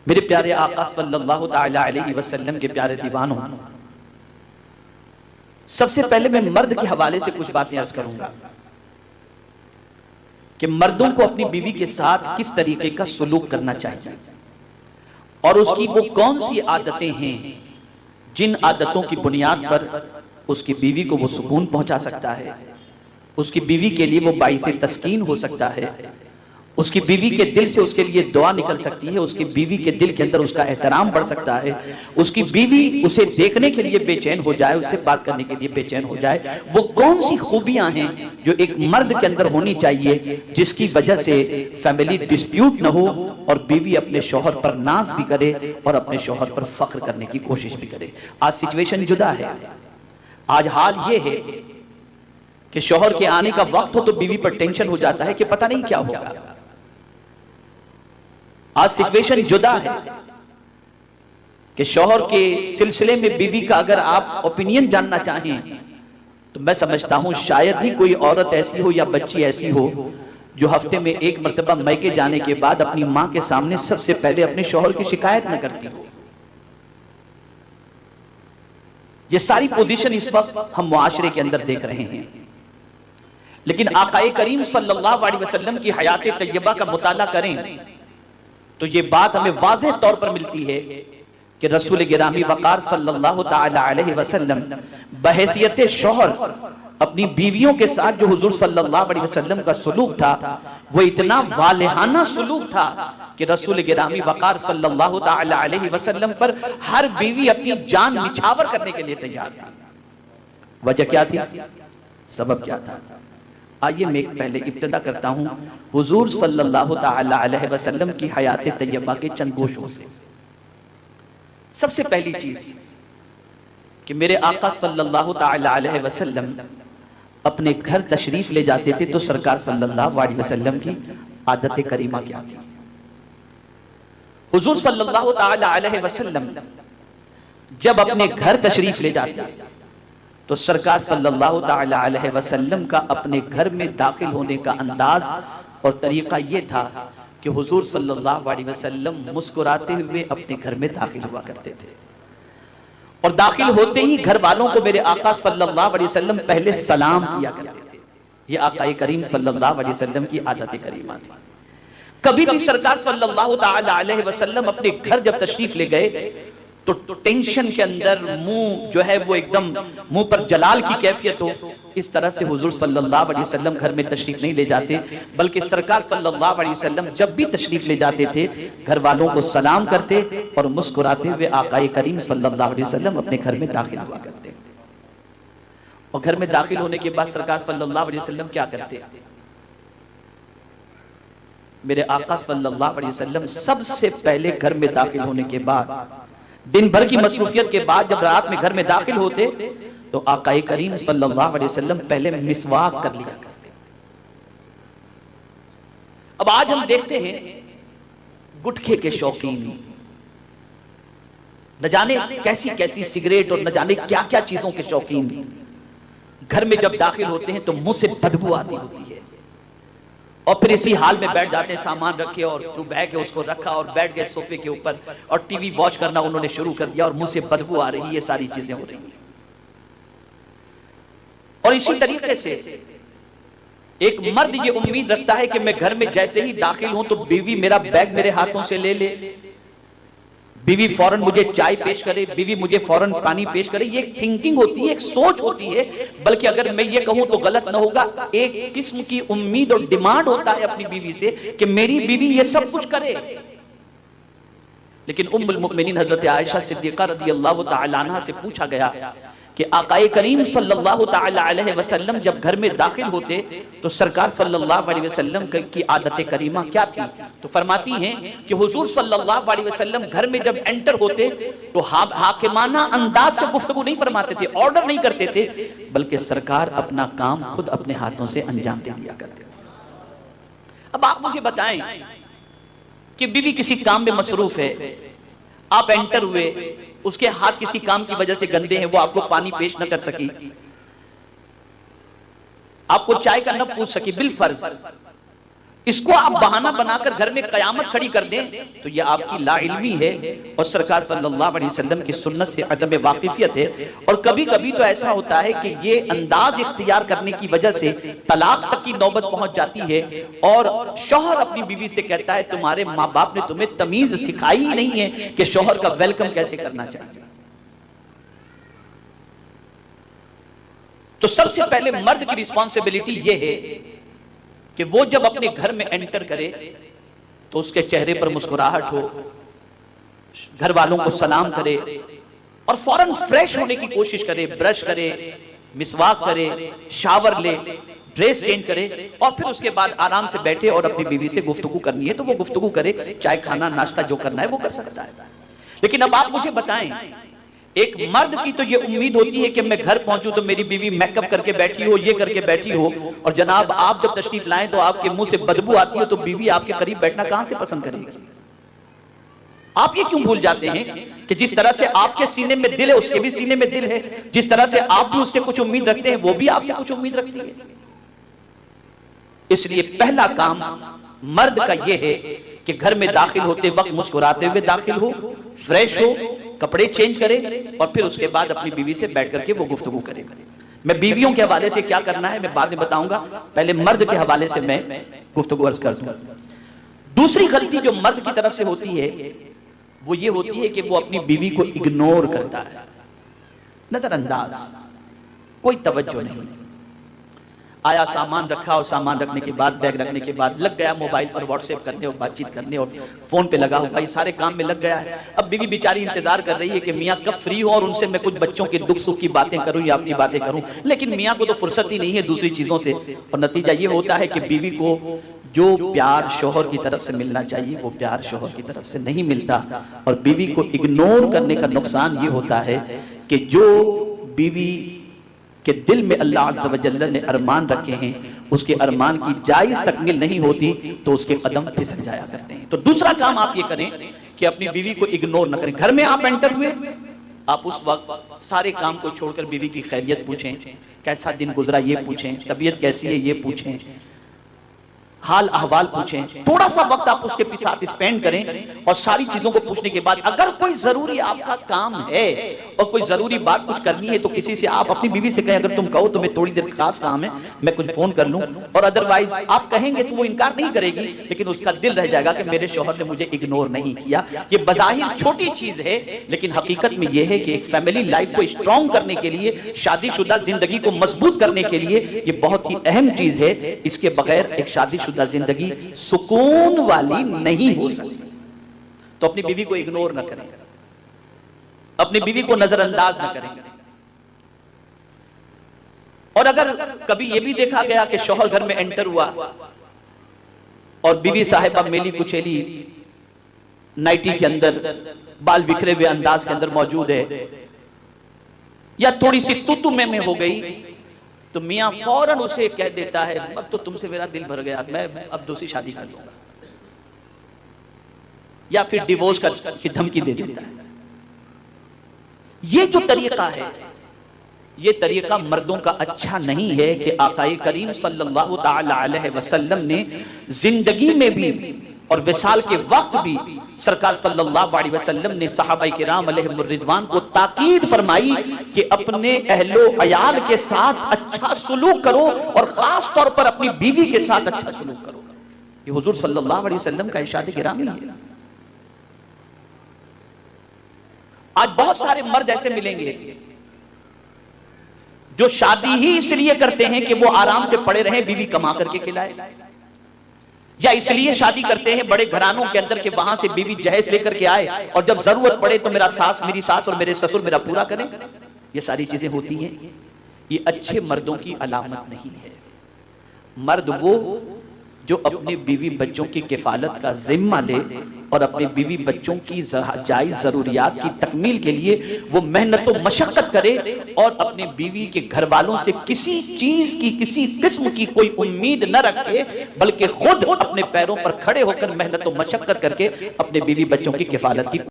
میرے پیارے آقا صلی اللہ تعالی علیہ وسلم کے پیارے دیوانوں، سب سے پہلے میں مرد کے حوالے سے کچھ باتیں عرض کروں گا کہ مردوں کو اپنی بیوی کے ساتھ کس طریقے کا سلوک کرنا چاہیے، اور اس کی وہ کون سی عادتیں ہیں جن عادتوں کی بنیاد پر اس کی بیوی کو وہ سکون پہنچا سکتا ہے، اس کی بیوی کے لیے وہ باعث تسکین ہو سکتا ہے، اس کی بیوی کے دل سے اس کے لیے دعا نکل سکتی ہے، اس کی بیوی کے دل کے اندر اس کا احترام بڑھ سکتا ہے، اس کی بیوی اسے دیکھنے کے لیے بے چین ہو جائے، اس سے بات کرنے کے لیے بے چین ہو جائے۔ وہ کون سی خوبیاں ہیں جو ایک مرد کے اندر ہونی چاہیے جس کی وجہ سے فیملی ڈسپیوٹ نہ ہو اور بیوی اپنے شوہر پر ناز بھی کرے اور اپنے شوہر پر فخر کرنے کی کوشش بھی کرے۔ آج سچویشن جدا ہے، آج حال یہ ہے کہ شوہر کے آنے کا وقت ہو تو بیوی پر ٹینشن ہو جاتا ہے کہ پتہ نہیں کیا ہوگا۔ آج سچویشن جدا ہے کہ شوہر کے سلسلے میں بیوی کا اگر آپ اوپینین جاننا چاہیں تو میں سمجھتا ہوں شاید ہی کوئی عورت ایسی ہو یا بچی ایسی ہو جو ہفتے میں ایک مرتبہ میکے جانے کے بعد اپنی ماں کے سامنے سب سے پہلے اپنے شوہر کی شکایت نہ کرتی ہو۔ یہ ساری پوزیشن اس وقت ہم معاشرے کے اندر دیکھ رہے ہیں، لیکن آقا کریم صلی اللہ علیہ وسلم کی حیات طیبہ کا مطالعہ کریں تو یہ بات ہمیں واضح طور پر ملتی ہے کہ رسول گرامی وقار صلی اللہ تعالی علیہ وسلم بحیثیت شوہر اپنی بیویوں کے ساتھ جو حضور صلی اللہ علیہ وسلم کا سلوک تھا وہ اتنا والہانہ سلوک تھا کہ رسول گرامی وقار صلی اللہ تعالی علیہ وسلم پر ہر بیوی اپنی جان نچھاور کرنے کے لیے تیار تھی۔ وجہ کیا تھی؟ سبب کیا تھا؟ آئیے میں پہلے ابتدا کرتا ہوں حضور صلی اللہ تعالی علیہ وسلم کی حیات طیبہ کے چند گوشوں سے۔ سب سے پہلی چیز کہ میرے آقا صلی اللہ تعالی علیہ وسلم اپنے گھر تشریف لے جاتے تھے تو سرکار صلی اللہ علیہ وسلم کی عادت کریمہ کیا تھی؟ حضور صلی اللہ تعالی علیہ وسلم جب اپنے گھر تشریف لے جاتے تو سرکار صلی اللہ تعالی علیہ وسلم کا اپنے گھر میں داخل ہونے کا انداز اور طریقہ یہ تھا کہ حضور صلی اللہ علیہ وسلم مسکراتے ہوئے اپنے گھر میں داخل ہوا کرتے تھے، اور داخل ہوتے ہی گھر والوں کو میرے آقا صلی اللہ علیہ وسلم پہلے سلام کیا کرتے تھے۔ یہ آقا کریم صلی اللہ علیہ وسلم کی عادت کریمہ تھی۔ کبھی بھی سرکار صلی اللہ تعالی علیہ وسلم اپنے گھر جب تشریف لے گئے تو ٹینشن کے اندر منہ جو ہے وہ ایک دم منہ پر جلال کی کیفیت ہو، اس طرح سے حضور صلی اللہ علیہ وسلم گھر میں تشریف نہیں لے جاتے، بلکہ سرکار صلی اللہ علیہ وسلم جب بھی تشریف لے جاتے تھے گھر والوں کو سلام کرتے اور مسکراتے ہوئے آقا کریم صلی اللہ علیہ وسلم اپنے گھر میں داخل ہوا کرتے۔ اور گھر میں داخل ہونے کے بعد سرکار صلی اللہ علیہ وسلم کیا کرتے؟ میرے آقا صلی اللہ علیہ وسلم سب سے پہلے گھر میں داخل ہونے کے بعد دن بھر کی مصروفیت کے بعد جب رات میں گھر میں داخل ہوتے تو آقا کریم صلی اللہ علیہ وسلم پہلے مسواک کر لیا کرتے۔ اب آج ہم دیکھتے ہیں گٹکے کے شوقین، نہ جانے کیسی کیسی سگریٹ اور نہ جانے کیا کیا چیزوں کے شوقین گھر میں جب داخل ہوتے ہیں تو منہ سے بدبو آتی ہوتی ہے، اور پھر اسی حال میں بیٹھ جاتے ہیں، سامان رکھے اور جو بیگ ہے اس کو رکھا اور بیٹھ گئے صوفے کے اوپر اور ٹی وی واچ کرنا انہوں نے شروع کر دیا اور منہ سے بدبو آ رہی ہے، یہ ساری چیزیں ہو رہی ہیں۔ اور اسی طریقے سے ایک مرد یہ امید رکھتا ہے کہ میں گھر میں جیسے ہی داخل ہوں تو بیوی میرا بیگ میرے ہاتھوں سے لے لے، بیوی فوراً مجھے چائے پیش کرے، بیوی مجھے فوراً پانی پیش کرے۔ یہ ایک تھنکنگ ہوتی ہے، ایک سوچ ہوتی ہے، بلکہ اگر میں یہ کہوں تو غلط نہ ہوگا، ایک قسم کی امید اور ڈیمانڈ ہوتا ہے اپنی بیوی سے کہ میری بیوی یہ سب کچھ کرے۔ لیکن ام المؤمنین حضرت عائشہ صدیقہ رضی اللہ تعالی عنہ سے پوچھا گیا کہ آقا کریم صلی اللہ تعالی علیہ وسلم جب گھر میں داخل ہوتے تو سرکار صلی اللہ علیہ وسلم کی عادت کریمہ کیا تھی؟ تو فرماتی ہیں کہ حضور صلی اللہ علیہ وسلم گھر میں جب انٹر ہوتے تو حاکمانہ انداز سے گفتگو نہیں فرماتے تھے، آرڈر نہیں کرتے تھے، بلکہ سرکار اپنا کام خود اپنے ہاتھوں سے انجام دے دیا کرتے تھے۔ اب آپ مجھے بتائیں کہ بیوی کسی کام میں مصروف ہے، آپ انٹر ہوئے، اس کے ہاتھ کسی کام کی وجہ سے گندے ہیں، وہ آپ کو پانی پیش نہ کر سکی، آپ کو چائے کا نہ پوچھ سکی بالفرض، اس کو آپ بہانہ بنا کر گھر میں قیامت کھڑی کر دیں تو یہ آپ کی لا علمی ہے اور سرکار صلی اللہ علیہ وسلم کی سنت سے عدم واقفیت ہے. اور کبھی کبھی تو ایسا ہوتا ہے کہ یہ انداز اختیار کرنے کی وجہ سے طلاق تک کی نوبت پہنچ جاتی ہے اور شوہر اپنی بیوی سے کہتا ہے تمہارے ماں باپ نے تمہیں تمیز سکھائی ہی نہیں ہے کہ شوہر کا ویلکم کیسے کرنا چاہیے. تو سب سے پہلے مرد کی ریسپانسبلٹی یہ ہے کہ وہ جب اپنے گھر میں انٹر کرے تو اس کے چہرے پر مسکراہٹ ہو، گھر والوں کو سلام کرے اور فوراً فریش ہونے کی کوشش کرے، برش کرے، مسواک کرے، شاور لے، ڈریس چینج کرے اور پھر اس کے بعد آرام سے بیٹھے اور اپنی بیوی سے گفتگو کرنی ہے تو وہ گفتگو کرے، چائے کھانا ناشتہ جو کرنا ہے وہ کر سکتا ہے. لیکن اب آپ مجھے بتائیں، ایک مرد کی تو یہ امید ہوتی ہے کہ میں گھر پہنچوں تو میری بیوی میک اپ کر کے بیٹھی ہو، یہ کر کے بیٹھی ہو، اور جناب آپ جب تشریف لائیں تو آپ کے منہ سے بدبو آتی ہے تو بیوی آپ کے قریب بیٹھنا کہاں سے پسند کرے گی؟ آپ یہ کیوں بھول جاتے ہیں کہ جس طرح سے آپ کے سینے میں دل ہے اس کے بھی سینے میں دل ہے، جس طرح سے آپ بھی اس سے کچھ امید رکھتے ہیں وہ بھی آپ سے کچھ امید رکھتی ہے. اس لیے پہلا کام مرد کا یہ ہے کہ گھر میں داخل ہوتے وقت مسکراتے ہوئے داخل ہو، فریش ہو، کپڑے چینج کرے اور پھر اس کے بعد اپنی بیوی سے بیٹھ کر کے وہ گفتگو کرے. میں بیویوں کے حوالے سے کیا کرنا ہے میں بعد میں بتاؤں گا، پہلے مرد کے حوالے سے میں گفتگو عرض کر دوں. دوسری غلطی جو مرد کی طرف سے ہوتی ہے وہ یہ ہوتی ہے کہ وہ اپنی بیوی کو اگنور کرتا ہے، نظر انداز، کوئی توجہ نہیں. آیا سامان رکھا اور سامان رکھنے کے بعد بیگ رکھنے کے بعد لگ گیا موبائل پر واٹس ایپ کرنے اور بات چیت کرنے اور فون پہ لگا ہوا، یہ سارے کام میں لگ گیا ہے. اب بیوی بیچاری انتظار کر رہی ہے کہ میاں کب فری ہو اور ان سے میں کچھ بچوں کے دکھ سکھ کی باتیں کروں یا اپنی باتیں کروں، لیکن میاں کو تو فرصت ہی نہیں ہے دوسری چیزوں سے. اور نتیجہ یہ ہوتا ہے کہ بیوی کو جو پیار شوہر کی طرف سے ملنا چاہیے وہ پیار شوہر کی طرف سے نہیں ملتا. اور بیوی کو اگنور کرنے کا نقصان یہ ہوتا ہے کہ جو بیوی کہ دل میں اللہ عز و جل نے ارمان رکھے ہیں اس کے ارمان کی جائز تکمیل نہیں ہوتی تو اس کے قدم پھسل جایا کرتے ہیں. تو دوسرا کام آپ یہ کریں کہ اپنی بیوی کو اگنور نہ کریں. گھر میں آپ انٹر ہوئے، آپ اس وقت سارے کام کو چھوڑ کر بیوی کی خیریت پوچھیں، کیسا دن گزرا یہ پوچھیں، طبیعت کیسی ہے یہ پوچھیں، حال احوال پوچھیں. تھوڑا سا وقت آپ اس کے ساتھ اسپینڈ کریں اور ساری چیزوں کو پوچھنے کے بعد اگر کوئی ضروری آپ کا کام ہے اور کوئی ضروری بات کچھ کرنی ہے تو کسی سے آپ اپنی بیوی سے کہیں اگر تم کہو تو میں تھوڑی دیر خاص کام ہے میں کچھ فون کر لوں، اور ادروائز آپ کہیں گے تو وہ انکار نہیں کرے گی لیکن اس کا دل رہ جائے گا کہ میرے شوہر نے مجھے اگنور نہیں کیا. یہ بظاہر چھوٹی چیز ہے لیکن حقیقت میں یہ ہے کہ ایک فیملی لائف کو اسٹرانگ کرنے کے لیے، شادی شدہ زندگی کو مضبوط کرنے کے لیے یہ بہت ہی اہم چیز ہے. اس کے بغیر ایک شادی شدہ زندگی سکون والی نہیں ہو سکتی. تو اپنی بیوی کو اگنور نہ کریں، اپنی بیوی کو نظر انداز نہ کریں. اور اگر کبھی یہ بھی دیکھا گیا کہ شوہر گھر میں انٹر ہوا اور بیوی صاحبہ میلی کچیلی نائٹی کے اندر بال بکھرے ہوئے انداز کے اندر موجود ہے یا تھوڑی سی تو میں ہو گئی تو میاں فوراً اسے کہہ دیتا ہے اب تو تم سے میرا دل بھر گیا، میں اب دوسری شادی کر لوں گا، یا پھر ڈیورس کی دھمکی دے دیتا ہے. یہ جو طریقہ ہے یہ طریقہ مردوں کا اچھا نہیں ہے کہ آقا کریم صلی اللہ تعالی علیہ وسلم نے زندگی میں بھی اور وصال کے وقت بھی سرکار صلی اللہ علیہ وسلم نے صحابہ کرام علیہم الرضوان کو تاکید فرمائی کہ اپنے اہل و عیال کے ساتھ اچھا سلوک کرو اور خاص طور پر اپنی بیوی کے ساتھ اچھا سلوک کرو. یہ حضور صلی اللہ علیہ وسلم کا ارشاد گرامی ہے. آج بہت سارے مرد ایسے ملیں گے جو شادی ہی اس لیے کرتے ہیں کہ وہ آرام سے پڑے رہیں، بیوی کما کر کے کھلائے، یا اس لیے شادی کرتے ہیں بڑے گھرانوں کے اندر کہ وہاں سے بیوی جہیز لے کر کے آئے اور جب ضرورت پڑے تو میری ساس اور میرے سسر میرا پورا کریں. یہ ساری چیزیں ہوتی ہیں، یہ اچھے مردوں کی علامت نہیں ہے. مرد وہ جو اپنے بیوی بچوں کی کفالت کا ذمہ لے اور اپنے بیوی بچوں کی جائز ضروریات کی تکمیل کے لیے وہ محنت و مشقت کرے اور اپنے بیوی کے گھر والوں سے کسی چیز کی کسی قسم کی کوئی امید نہ رکھے بلکہ خود اپنے پیروں پر کھڑے ہو کر محنت و مشقت کر کے اپنے بیوی بچوں کی کفالت کی